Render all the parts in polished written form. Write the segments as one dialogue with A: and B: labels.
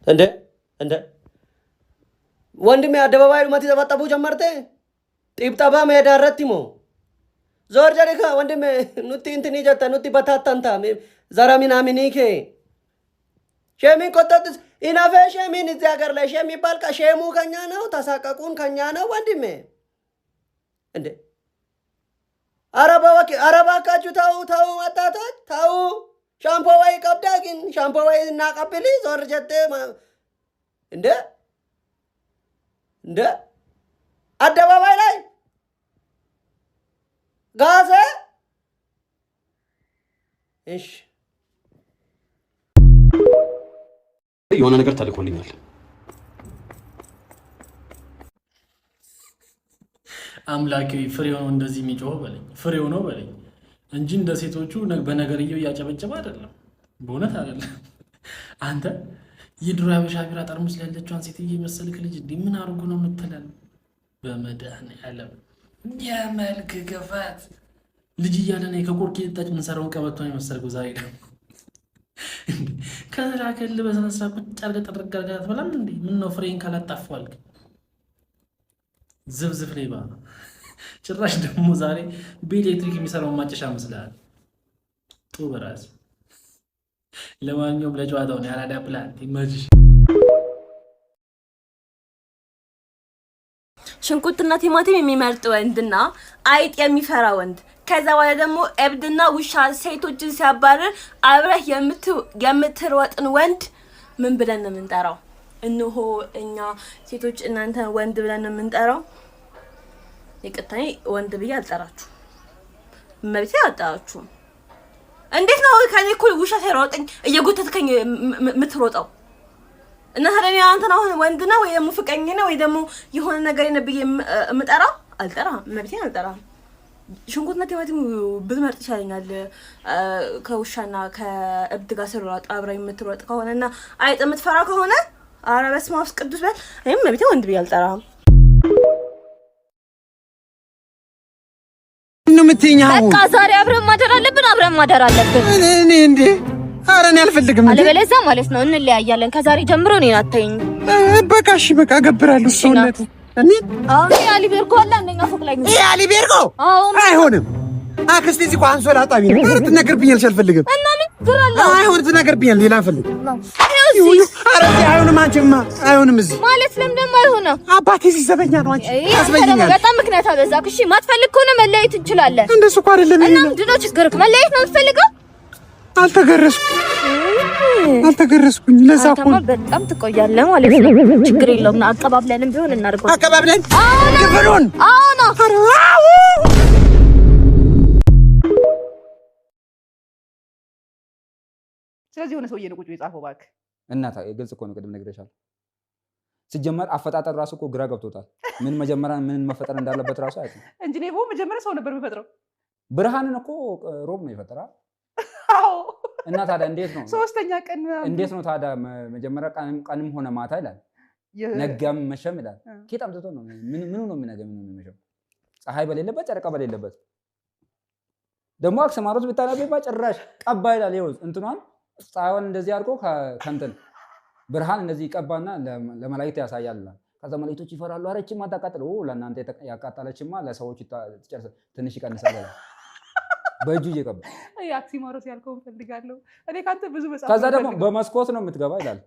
A: እንደ እንደ ወንድሜ አደባባይ ሉማት ተባጣቡ ጀመርቴ ጢብጠባ ሜዳረቲሞ ዞር ጀሪካ ወንድሜ ኑቲ እንትን ይጀታ ኑቲ በታታንታ ዘራሚና ሚኒኬ ሸሚ ቆጣት ኢናፈ ሸሚን እዚህ ሀገር ላይ ሸሚ ባልቃ ሸሙ ከኛ ነው ተሳቀቁን ከኛ ነው ወንድሜ እንደ አረባካችሁ ተው ወጣቶች ተው ሻምፖ ወይ ቀብዳ ግን ሻምፖ ወይ እናቀብሊ ዞር ጀቴ እንደ አደባባይ ላይ ጋዘ እሺ
B: የሆነ ነገር ተልኮልኛል።
C: አምላኬ ፍሬው ነው እንደዚህ የሚጮህ በለኝ፣ ፍሬው ነው በለኝ እንጂ እንደ ሴቶቹ በነገርየው እያጨበጨበ አይደለም፣ በእውነት አይደለም። አንተ የድሮ አበሻ ቢራ ጠርሙስ ላይ ያለችዋን ሴትዬ መሰልክ ልጅ እንዲህ ምን አድርጎ ነው የምትለን? በመድኃኒዓለም የመልክ ገፋት ልጅ እያለን ከቆርኪ ልጣጭ ምንሰራውን ቀበቶ ነው የመሰልከው። ዛሬ ደግሞ ከላከል በስነ ስርዓት ቁጭ አድርገህ ጠርግ አድርገህ አትበላም እንዴ? ምን ነው ፍሬን ካላጣፋልክ ዝብዝፍ ሌባ። ጭራሽ ደግሞ ዛሬ በኤሌክትሪክ የሚሰራውን ማጨሻ መስላል። ጡ በራስ ለማንኛውም ለጨዋታው ነው ያላዳ ፕላን ይመችሽ።
D: ሽንኩርትና ቲማቲም የሚመርጥ ወንድና አይጥ የሚፈራ ወንድ ከዛ በኋላ ደግሞ እብድና ውሻ ሴቶችን ሲያባርር አብረህ የምትሮጥን ወንድ ምን ብለን ነው የምንጠራው? እንሆ እኛ ሴቶች እናንተ ወንድ ብለን ነው የምንጠራው። ይቅርታኔ ወንድ ብዬ አልጠራችሁ፣ መብቴ አልጠራችሁ። እንዴት ነው ከኔ እኮ ውሻ ሳይሮጠኝ እየጎተትከኝ የምትሮጠው? እና ታዲያ አንተን አሁን ወንድ ነው ወይ ደግሞ ፍቅረኛ ነው ወይ ደግሞ የሆነ ነገር ነብዬ የምጠራው? አልጠራም፣ መብቴ አልጠራም። ሽንኩርትና ቲማቲም ብትመርጥ ይሻለኛል ከውሻና ከእብድ ጋር ስሮጥ አብረኝ የምትሮጥ ከሆነና አይጥ የምትፈራ ከሆነ ኧረ በስመ አብ ቅዱስ በል። እኔም መብቴ ወንድ ብዬ አልጠራም።
E: በቃ ዛሬ አብረን ማደር አለብን።
F: እኔ እንዴ ኧረ እኔ አልፈልግም።
E: አለበለዚያ ማለት ነው እንለያያለን። ከዛሬ ጀምሮ እኔን አታይኝ።
F: በቃ እሺ በቃ እገብራለሁ። ሰውነት እኔ
E: አሁን አሊቤርጎ አለ አንደኛ ፎቅ ላይ ነው።
F: አሊቤርጎ አይሆንም። አክስቴ እዚህ ቋንቋ ላጣቢ ነው። ትነግርብኛለሽ አልፈልግም።
E: እና ምን ትራላ
F: አይሆን ትነግርብኛለሽ ሌላ ፈልግ። ኧረ አይሆንም። አንቺማ አይሆንም። እዚህ
E: ማለት ለምን አይሆንም?
F: አባቴ ሲዘበኛ ነው። አንቺ አስበኛለሽ።
E: በጣም ምክንያት አበዛክ። እሺ ማትፈልግ ከሆነ መለያየት እንችላለን።
F: እንደሱ እኮ አይደለም።
E: እና ምንድን ነው ችግርክ? መለያየት ነው የምትፈልገው?
F: አልተገረስኩኝ። ለዛ እኮ
E: በጣም ትቆያለህ ማለት ነው። ችግር የለውም። አቀባብለንም ቢሆን እናድርገው።
F: አቀባብለን ግብሩን
G: ስለዚህ የሆነ ሰውዬ ነው ቁጭ የጻፈው እባክህ።
H: እናታ ግልጽ እኮ ነው። ቅድም ነግሬሻለሁ። ሲጀመር አፈጣጠር ራሱ እኮ ግራ ገብቶታል። ምን መጀመሪያ ምን መፈጠር እንዳለበት ራሱ አይተን
G: እንጂ ነው መጀመሪያ ሰው ነበር የሚፈጥረው።
H: ብርሃንን እኮ ሮብ ነው የፈጠረው።
G: አዎ።
H: እና ታዲያ እንዴት ነው
G: ሶስተኛ ቀን
H: እንዴት ነው ታዲያ መጀመሪያ ቀንም ሆነ ማታ ይላል፣ ነጋም መሸም ይላል። ኬት አምጥቶ ነው ምኑ ነው የሚነገው? ምኑ ነው የሚመሸው? ፀሐይ በሌለበት ጨረቃ በሌለበት ደግሞ አክሰማሮት ብታነብባ ጭራሽ ቀባ ይላል። ይኸው እንትኗን ፀሐይዋን እንደዚህ አድርጎ ከእንትን ብርሃን እንደዚህ ቀባና ለመላእክት ያሳያል። ከዛ መላእክቶች ይፈራሉ። አረችማ ታቃጥል ለእናንተ ያቃጠለችማ ለሰዎች ትንሽ ይቀንሳል። በእጁ እየቀባ
G: አክሲማሮስ ያልከውን ፈልጋለሁ እኔ ካንተ ብዙ መጽሐፍ።
H: ከዛ ደግሞ በመስኮት ነው የምትገባ ይላል።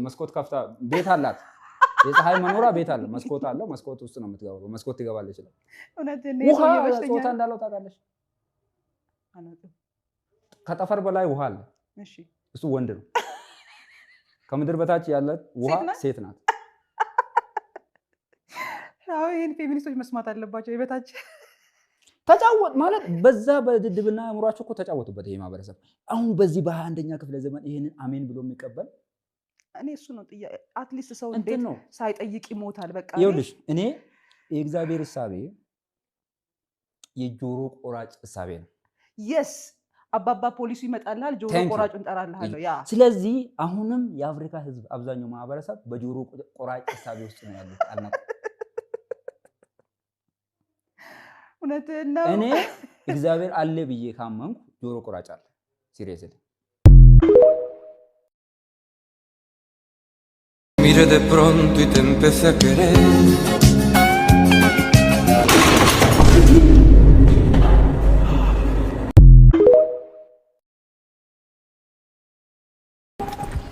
H: መስኮት ከፍታ ቤት አላት። የፀሐይ መኖሪያ ቤት አለ፣ መስኮት አለው። መስኮት ውስጥ ነው የምትገባው። በመስኮት ትገባለች ይላል። ውሃ ጾታ እንዳለው ታውቃለች። ከጠፈር በላይ ውሃ አለ። እሱ ወንድ ነው። ከምድር በታች ያለ ውሃ ሴት ናት።
G: አዎ ይሄን ፌሚኒስቶች መስማት አለባቸው። የበታች
H: ተጫወት ማለት በዛ በድድብና አእምሯቸው እኮ ተጫወቱበት። ይሄ ማህበረሰብ አሁን በዚህ በ21ኛ ክፍለ ዘመን ይሄንን አሜን ብሎ የሚቀበል
G: እኔ እሱ ነው ጥያቄ። አትሊስት ሰው እንዴት ሳይጠይቅ ይሞታል? በቃ
H: ይኸውልሽ እኔ የእግዚአብሔር እሳቤ የጆሮ ቆራጭ እሳቤ ነው።
G: የስ አባባ ፖሊሱ ይመጣልሃል፣ ጆሮ ቆራጩን ጠራልሃለሁ። ያ ስለዚህ አሁንም የአፍሪካ ህዝብ አብዛኛው ማህበረሰብ በጆሮ ቆራጭ እሳቤ ውስጥ ነው ያለው። አልናቀ እኔ እግዚአብሔር አለ ብዬ ካመንኩ ጆሮ ቆራጭ አለ። ሲሪየስሊ
I: mire de pronto y te empecé a querer.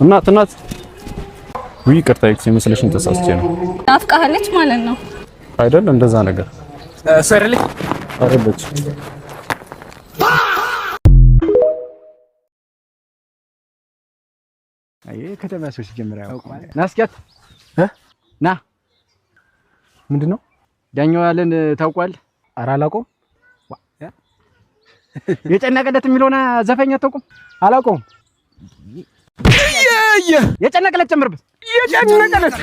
B: እናት ውይ ይቅርታ የመሰለሽኝ ተሳስቼ ነው።
E: ናፍቃለች ማለት ነው
B: አይደል? እንደዛ ነገር
H: ሰርልኝ
B: አረበች
F: አይ ከተማ ሰው ሲጀምር ያውቃል። ና እስኪያት ና
B: ምንድነው
F: ዳኛው ያለን ታውቋል?
B: ኧረ አላውቀውም።
F: የጨነቀለት የሚለውን ዘፈኛ አታውቁም?
B: አላውቀውም።
F: የጨነቀለት ጨምርበት። የጨነቀለት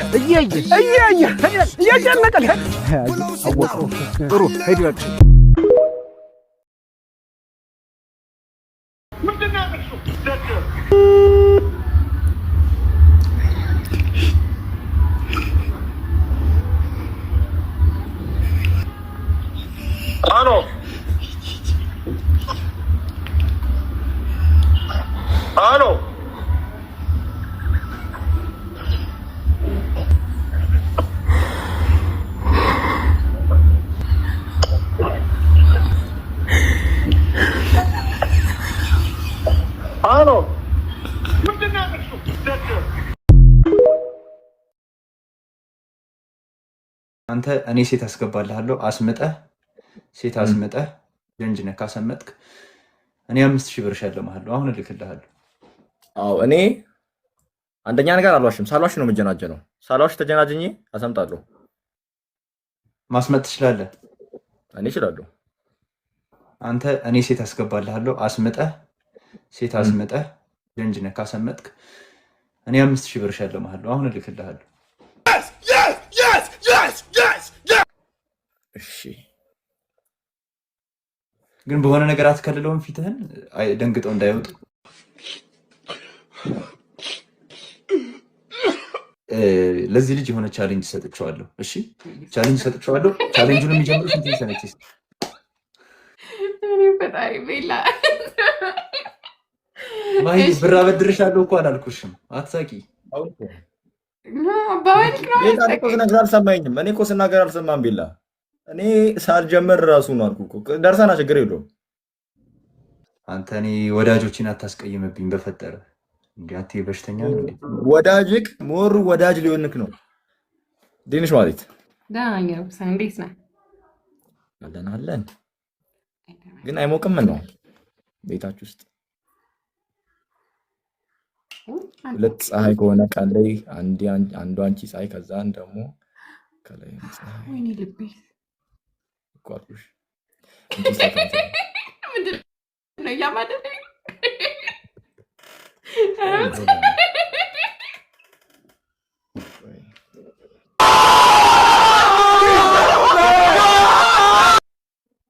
F: የጨነቀለት አወቀው። ጥሩ ሄድ በቃ
J: Ano? Ano? Ano?
K: አንተ እኔ ሴት አስገባልሃለሁ አስመጠህ ሴት አስመጠህ ጀንጅነህ ካሰመጥክ እኔ 5000 ብር ሸልምሃለሁ። አሁን እልክልሃለሁ።
J: አዎ እኔ አንደኛ ነገር አልዋሽም። ሳልዋሽ ነው የምጀናጀነው። ሳልዋሽ ተጀናጅኜ አሰምጣለሁ።
K: ማስመጥ ትችላለህ?
J: እኔ እችላለሁ።
K: አንተ እኔ ሴት አስገባልሃለሁ አስመጠህ ሴት አስመጠህ ጀንጅነህ ካሰመጥክ እኔ 5000 ብር ሸልምሃለሁ። አሁን እልክልሃለሁ።
J: እሺ
K: ግን በሆነ ነገር አትከልለውም። ፊትህን ደንግጠው እንዳይወጡ። ለዚህ ልጅ የሆነ ቻሌንጅ ሰጥቼዋለሁ። እሺ ቻሌንጅ ሰጥቼዋለሁ። ቻሌንጁን የሚጀምሩት እንትን ሰነችስ
L: እኔ ፈጣሪ ቤላ
K: ማይ ብር አበድርሻለሁ እኮ አላልኩሽም። አትሳቂ።
J: ቤላ እኮ ስነግርህ አልሰማኝም። እኔ እኮ ስናገር አልሰማም ቤላ። እኔ ሳልጀምር ራሱ ነው አልኩህ እኮ። ደርሰና ችግር የለውም።
K: አንተ እኔ ወዳጆችን አታስቀይምብኝ በፈጠረ። እንዴት በሽተኛ ነው እንዴ?
J: ወዳጅክ ሞር ወዳጅ ሊሆንክ ነው። ዲንሽ ማለት
L: ዳኛ እንዴት ነህ?
J: አለን ግን አይሞቅም ነው ቤታችሁ ውስጥ ሁለት ፀሐይ ከሆነ ቀን ላይ አንዱ አንቺ ፀሐይ ከዛን ደግሞ ከላይ ፀሐይ
L: ወይኔ ልቤ
J: እኮ አልኩሽ።
L: ምንድን ነው እያማደደኝ?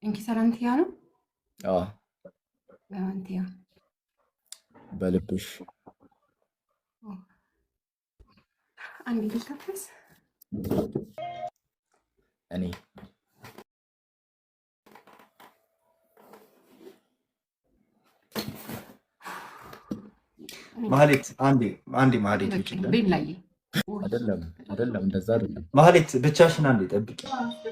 L: እንኪ ሰላንቲያ ነው ሰላንቲያ
J: በልብሽ
L: አንዴ ልታፈስ
J: እኔ
K: ማህሌት አንዴ ማህሌት
L: ቤላዬ
J: አይደለም እንደዛ አይደለም።
K: ማህሌት ብቻሽን አንዴ ጠብቂ፣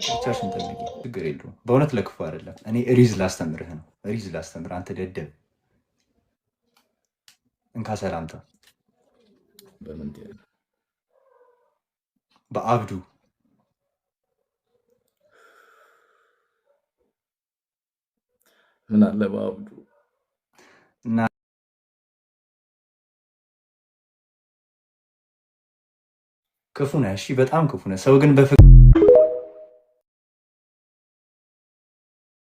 K: ብቻሽን ጠብቂ። ችግር የለውም። በእውነት ለክፉ አይደለም። እኔ ሪዝ ላስተምርህ ነው። ሪዝ ላስተምርህ። አንተ ደደብ እንካ ሰላምታ
J: በምን
K: በአብዱ
J: ምን አለ በአብዱ
K: እና ክፉ ነህ። እሺ በጣም ክፉ ነህ። ሰው ግን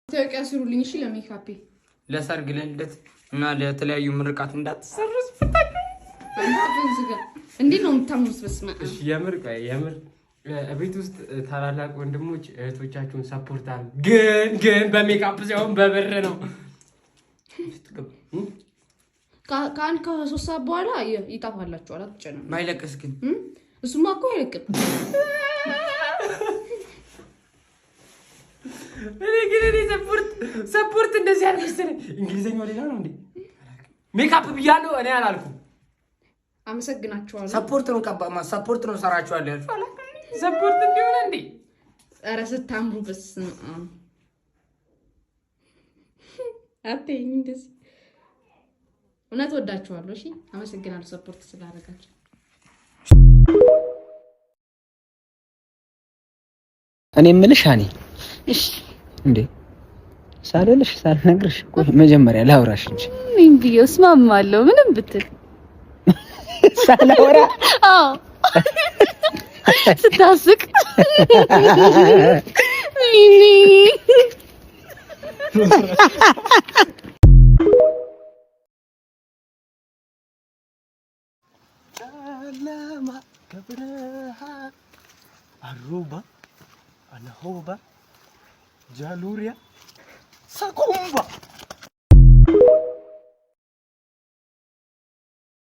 L: ኢትዮጵያ ስሩልኝ። እሺ ለሜካፔ
G: ለሰርግ ለልደት እና ለተለያዩ ምርቃት እንዳትሰርዝ
L: እንዴት ነው የምታምኑት? በስመ አብ
G: የምር ቤት ውስጥ ታላላቅ ወንድሞች እህቶቻችሁን ሰፖርት አሉ። ግን በሜካፕ ሳይሆን በብር ነው።
L: ከአንድ ከ3 ሰዓት በኋላ ይጠፋላችኋል። አትጨነቁ።
G: ማይለቅስ ግን
L: እሱማ እኮ አይለቅም።
G: እኔ ሰፖርት እንደዚህ አልመሰለኝ። እንግሊዘኛው ሌላ ነው እንዴ? ሜካፕ ብያለሁ እኔ አላልኩም።
L: አመሰግናችኋለሁ።
F: ሰፖርት ነው ሰራችኋለሁ ያልኩ
C: ሰፖርት እንዲሆነ እንዴ?
L: ኧረ ስታምሩ በስመ አብ አትይኝ እንደዚህ። እውነት ወዳችኋለሁ። እሺ አመሰግናለሁ ሰፖርት ስላደረጋችሁ።
G: እኔ የምልሽ አኒ እሺ እንዴ ሳልነግርሽ ቆይ መጀመሪያ ላውራሽ እንጂ
E: ምን ቢዮስ ማማለው ምንም ብትል
G: ሳላወራ
E: አዎ ስታስቅ ሚኒ
A: ጨለማ ከብርሃን አሩባ አናሆባ ጃሉሪያ ሳኮምባ